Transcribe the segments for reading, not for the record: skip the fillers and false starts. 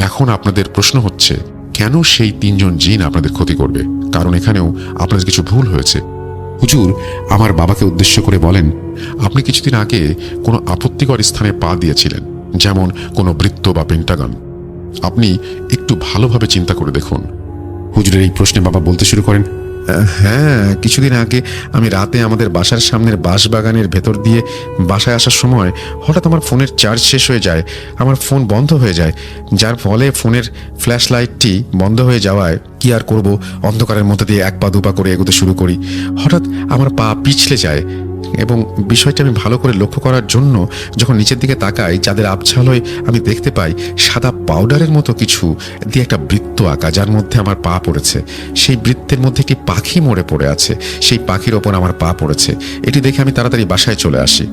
এখন আপনাদের প্রশ্ন হচ্ছে, কেন সেই 3 জন জিন আপনাদের ক্ষতি করবে? কারণ এখানেও আপনাদের কিছু ভুল হয়েছে। হুজুর আমার বাবাকে উদ্দেশ্য করে বলেন, আপনি কিছুদিন আগে কোনো আপত্তিকর স্থানে পা দিয়েছিলেন, যেমন কোনো বৃত্ত বা পেন্টাগন। আপনি একটু ভালোভাবে চিন্তা করে দেখুন। হুজুরের এই প্রশ্নে বাবা বলতে শুরু করেন, হ্যাঁ, কিছুদিন আগে আমি রাতে আমাদের বাসার সামনের বাঁশবাগানের ভেতর দিয়ে বাসায় আসার সময় হঠাৎ আমার ফোনের চার্জ শেষ হয়ে যায়। আমার ফোন বন্ধ হয়ে যায়, যার ফলে ফোনের ফ্ল্যাশ লাইটটি বন্ধ হয়ে যাওয়ায় কি আর করব, অন্ধকারের মধ্যে দিয়ে 1 পা 2 পা করে এগোতে শুরু করি। হঠাৎ আমার পা পিছলে যায় এবং বিষয়টা আমি ভালো করে লক্ষ্য করার জন্য যখন নিচের দিকে তাকাই, চাঁদের আবছালোয় আমি দেখতে পাই সাদা পাউডারের মতো কিছু দিয়ে একটা বৃত্ত আঁকা, যার মধ্যে আমার পা পড়েছে। সেই বৃত্তের মধ্যে একটি পাখি মরে পড়ে আছে, সেই পাখির ওপর আমার পা পড়েছে। এটি দেখে আমি তাড়াতাড়ি বাসায় চলে আসি।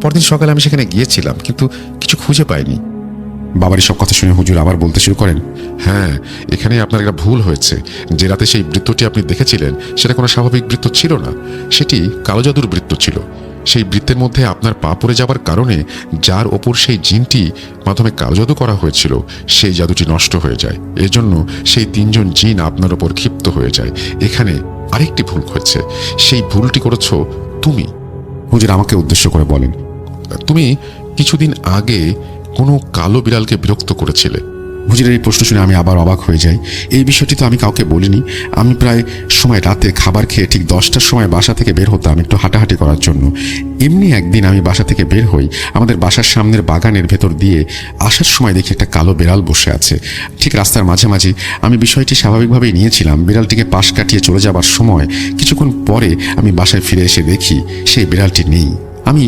পরদিন সকালে আমি সেখানে গিয়েছিলাম, কিন্তু কিছু খুঁজে পাইনি। বাবার সব কথা শুনে হুজুর আবার বলতে শুরু করেন, হ্যাঁ, এখানে আপনার একটা ভুল হয়েছে। যে রাতে সেই বৃত্তটি আপনি দেখেছিলেন সেটা কোনো স্বাভাবিক বৃত্ত ছিল না, সেটি কালো জাদুর বৃত্ত ছিল। সেই বৃত্তের মধ্যে আপনার পা পড়ে যাবার কারণে যার ওপর সেই জিনটি মাধ্যমে কালো জাদু করা হয়েছিল, সেই জাদুটি নষ্ট হয়ে যায়। এজন্য সেই 3 জন জিন আপনার ওপর ক্ষিপ্ত হয়ে যায়। এখানে আরেকটি ভুল হয়েছে, সেই ভুলটি করেছো তুমি। হুজুর আমাকে উদ্দেশ্য করে বলেন, তুমি কিছুদিন আগে কোনো কালো বিড়ালকে বিরক্ত করেছিলে। হুজুরের এই প্রশ্ন শুনে আমি আবার অবাক হয়ে যাই। এই বিষয়টি তো আমি কাউকে বলিনি। আমি প্রায় সময় রাতে খাবার খেয়ে ঠিক 10টার সময় বাসা থেকে বের হতাম একটু হাঁটাহাঁটি করার জন্য। এমনি একদিন আমি বাসা থেকে বের হই, আমাদের বাসার সামনের বাগানের ভেতর দিয়ে আসার সময় দেখি একটা কালো বিড়াল বসে আছে ঠিক রাস্তার মাঝামাঝি। আমি বিষয়টি স্বাভাবিকভাবেই নিয়েছিলাম। বিড়ালটিকে পাশ কাটিয়ে চলে যাবার সময় কিছুক্ষণ পরে আমি বাসায় ফিরে এসে দেখি সেই বিড়ালটি নেই। আমি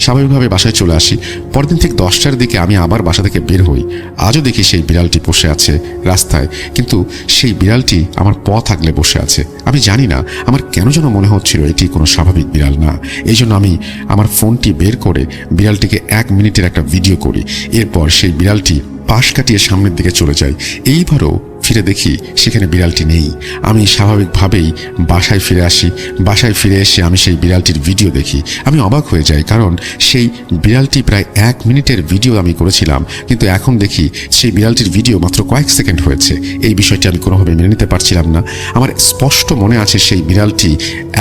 স্বাভাবিকভাবে বাসায় চলে আসি। পরদিন ঠিক 10টার দিকে আমি আবার বাসা থেকে বের হই। আজও দেখি সেই বিড়ালটি বসে আছে রাস্তায়, কিন্তু সেই বিড়ালটি আমার পথ আগলে বসে আছে। আমি জানি না, আমার কেন যেন মনে হচ্ছিল এটি কোনো স্বাভাবিক বিড়াল না। এই জন্য আমি আমার ফোনটি বের করে বিড়ালটিকে 1 মিনিটের একটা ভিডিও করি। এরপর সেই বিড়ালটি পাশ কাটিয়ে সামনের দিকে চলে যায়। এইবারও ফিরে দেখি সেখানে বিড়ালটি নেই। আমি স্বাভাবিকভাবেই বাসায় ফিরে আসি। বাসায় ফিরে এসে আমি সেই বিড়ালটির ভিডিও দেখি। আমি অবাক হয়ে যাই, কারণ সেই বিড়ালটি প্রায় 1 মিনিটের ভিডিও আমি করেছিলাম, কিন্তু এখন দেখি সেই বিড়ালটির ভিডিও মাত্র কয়েক সেকেন্ড হয়েছে। এই বিষয়টি আমি কোনোভাবে মেনে নিতে পারছিলাম না। আমার স্পষ্ট মনে আছে সেই বিড়ালটি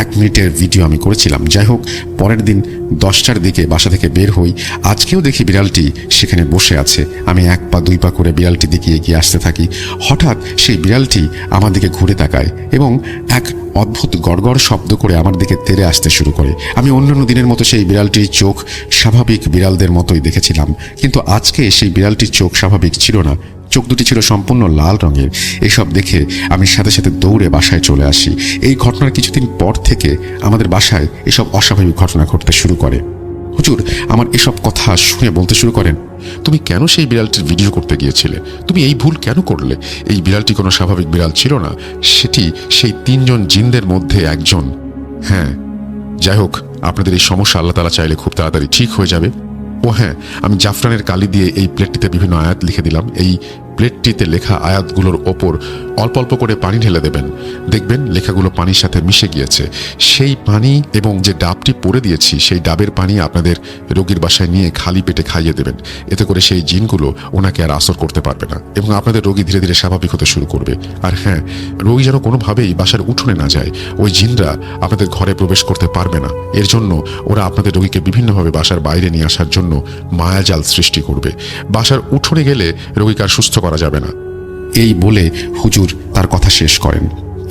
1 মিনিটের ভিডিও আমি করেছিলাম। যাই হোক, পরের দিন 10টার দিকে বাসা থেকে বের হই। আজকেও দেখি বিড়ালটি সেখানে বসে আছে। আমি 1 পা 2 পা করে বিড়ালটি দিকে এগিয়ে আসতে থাকি। হঠাৎ সেই বিড়ালটি আমার দিকে ঘুরে তাকায় এবং এক অদ্ভুত গড়গড় শব্দ করে আমার দিকে তেড়ে আসতে শুরু করে। আমি অন্যান্য দিনের মতো সেই বিড়ালটির চোখ স্বাভাবিক বিড়ালদের মতোই দেখেছিলাম, কিন্তু আজকে সেই বিড়ালটির চোখ স্বাভাবিক ছিল না। চোখ দুটি ছিল সম্পূর্ণ লাল রঙের। এসব দেখে আমি সাথে সাথে দৌড়ে বাসায় চলে আসি। এই ঘটনার কিছুদিন পর থেকে আমাদের বাসায় এসব অস্বাভাবিক ঘটনা ঘটতে শুরু করে। হুজুর আমার এসব কথা শুনে বলতে শুরু করেন, তুমি কেন সেই বিড়ালটির ভিডিও করতে গিয়েছিলে? তুমি এই ভুল কেন করলে? এই বিড়ালটি কোনো স্বাভাবিক বিড়াল ছিল না, সেটি সেই 3 জন জিনদের মধ্যে একজন। হ্যাঁ, যাই হোক, আপনাদের এই সমস্যা আল্লাহ তাআলা চাইলে খুব তাড়াতাড়ি ঠিক হয়ে যাবে। ও হ্যাঁ, আমি জাফরানের কালি দিয়ে এই প্লেটটিতে বিভিন্ন আয়াত লিখে দিলাম। এই প্লেটটিতে লেখা আয়াতগুলোর ওপর অল্প অল্প করে পানি ঢেলে দেবেন। দেখবেন লেখাগুলো পানির সাথে মিশে গিয়েছে। সেই পানি এবং যে ডাবটি পরে দিয়েছি, সেই ডাবের পানি আপনাদের রোগীর বাসায় নিয়ে খালি পেটে খাইয়ে দেবেন। এতে করে সেই জিনগুলো ওনাকে আর আসর করতে পারবে না এবং আপনাদের রোগী ধীরে ধীরে স্বাভাবিক হতে শুরু করবে। আর হ্যাঁ, রোগী যেন কোনোভাবেই বাসার উঠোনে না যায়। ওই জিনরা আপনাদের ঘরে প্রবেশ করতে পারবে না। এর জন্য ওরা আপনাদের রোগীকে বিভিন্নভাবে বাসার বাইরে নিয়ে আসার জন্য মায়াজাল সৃষ্টি করবে। বাসার উঠোনে গেলে রোগীকে আর সুস্থ করা যাবে না। এই বলে হুজুর তার কথা শেষ করেন।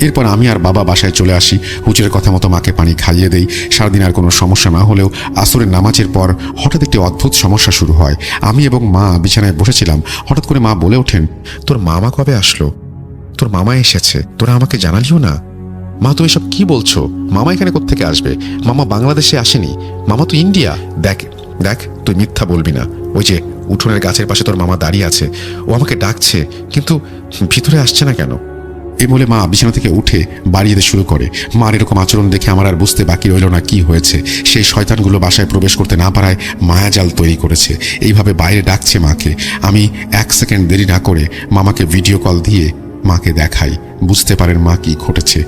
এরপর আমি আর বাবা বাসায় চলে আসি। হুজুরের কথা মতো মাকে পানি খাইয়ে দেই। সারাদিন আর কোনো সমস্যা না হলেও আসরের নামাজের পর হঠাৎ একটি অদ্ভুত সমস্যা শুরু হয়। আমি এবং মা বিছানায় বসেছিলাম। হঠাৎ করে মা বলে ওঠেন, তোর মামা কবে আসলো? তোর মামা এসেছে, তোরা আমাকে জানালিও না। মা, তুমি এসব কি বলছো? মামা এখানে কোত্থেকে আসবে? মামা বাংলাদেশে আসেনি, মামা তো ইন্ডিয়া। দেখ দেখ, তুই মিথ্যা বলবি না। ওই যে উঠোনের গাছের পাশে তোর মামা দাঁড়িয়ে আছে, ও আমাকে ডাকছে, কিন্তু ভিতরে আসছে না কেন? এই বলে মা বিছানা থেকে উঠে বাড়ি যেতে শুরু করে। মার এরকম আচরণ দেখে আমার আর বুঝতে বাকি রইল না কি হয়েছে। সেই শয়তানগুলো বাসায় প্রবেশ করতে না পারায় মায়াজাল তৈরি করেছে। এইভাবে বাইরে ডাকছে মাকে। আমি 1 সেকেন্ড দেরি না করে মামাকে ভিডিও কল দিয়ে মাকে দেখাই। বুঝতে পারেন মা কি ঘটেছে।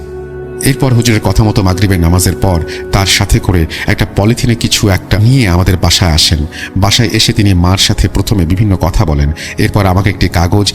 এরপর হুজুরের কথা মতো মাগরিবের নামাজের পর তার সাথে করে একটা পলিথিনে কিছু একটা নিয়ে আমাদের বাসায় আসেন। বাসায় এসে তিনি মার সাথে প্রথমে বিভিন্ন কথা বলেন। এরপর আমাকে একটি কাগজ